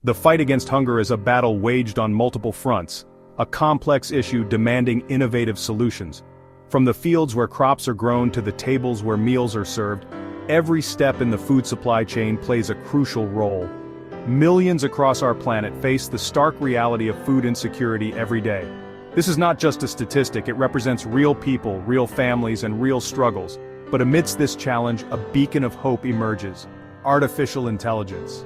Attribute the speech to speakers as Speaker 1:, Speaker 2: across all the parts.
Speaker 1: The fight against hunger is a battle waged on multiple fronts, a complex issue demanding innovative solutions. From the fields where crops are grown to the tables where meals are served, every step in the food supply chain plays a crucial role. Millions across our planet face the stark reality of food insecurity every day. This is not just a statistic, it represents real people, real families, and real struggles. But amidst this challenge, a beacon of hope emerges: artificial intelligence.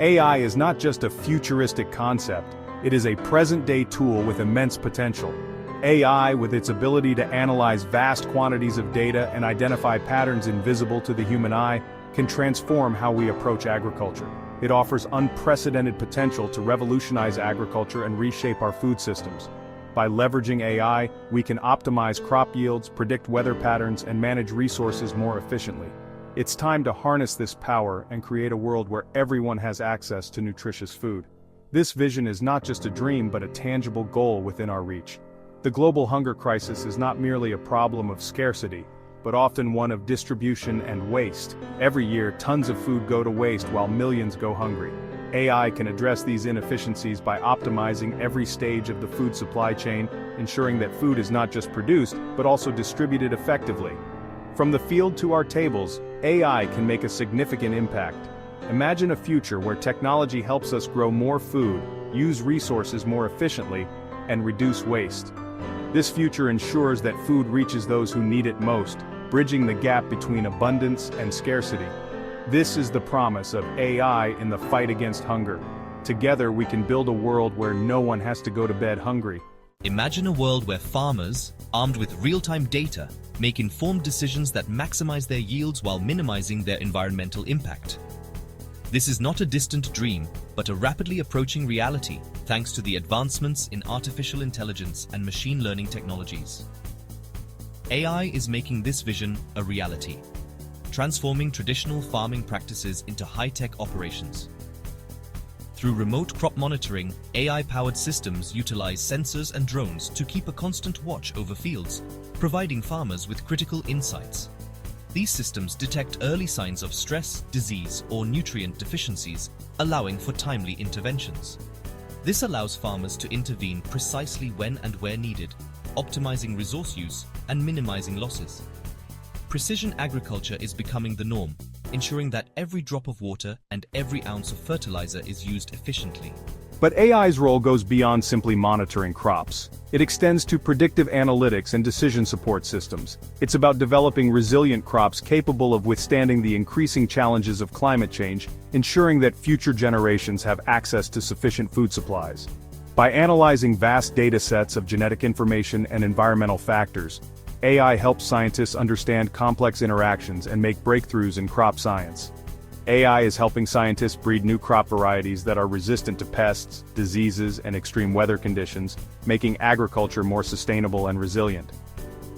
Speaker 1: AI is not just a futuristic concept, it is a present-day tool with immense potential. AI, with its ability to analyze vast quantities of data and identify patterns invisible to the human eye, can transform how we approach agriculture. It offers unprecedented potential to revolutionize agriculture and reshape our food systems. By leveraging AI, we can optimize crop yields, predict weather patterns, and manage resources more efficiently. It's time to harness this power and create a world where everyone has access to nutritious food. This vision is not just a dream but a tangible goal within our reach. The global hunger crisis is not merely a problem of scarcity, but often one of distribution and waste. Every year, tons of food go to waste while millions go hungry. AI can address these inefficiencies by optimizing every stage of the food supply chain, ensuring that food is not just produced, but also distributed effectively. From the field to our tables, AI can make a significant impact. Imagine a future where technology helps us grow more food, use resources more efficiently, and reduce waste. This future ensures that food reaches those who need it most, bridging the gap between abundance and scarcity. This is the promise of AI in the fight against hunger. Together we can build a world where no one has to go to bed hungry.
Speaker 2: Imagine a world where farmers, armed with real-time data, make informed decisions that maximize their yields while minimizing their environmental impact. This is not a distant dream, but a rapidly approaching reality, thanks to the advancements in artificial intelligence and machine learning technologies. AI is making this vision a reality, transforming traditional farming practices into high-tech operations. Through remote crop monitoring, AI-powered systems utilize sensors and drones to keep a constant watch over fields, providing farmers with critical insights. These systems detect early signs of stress, disease, or nutrient deficiencies, allowing for timely interventions. This allows farmers to intervene precisely when and where needed, optimizing resource use and minimizing losses. Precision agriculture is becoming the norm, ensuring that every drop of water and every ounce of fertilizer is used efficiently.
Speaker 1: But AI's role goes beyond simply monitoring crops. It extends to predictive analytics and decision support systems. It's about developing resilient crops capable of withstanding the increasing challenges of climate change, ensuring that future generations have access to sufficient food supplies. By analyzing vast data sets of genetic information and environmental factors, AI helps scientists understand complex interactions and make breakthroughs in crop science. AI is helping scientists breed new crop varieties that are resistant to pests, diseases, and extreme weather conditions, making agriculture more sustainable and resilient.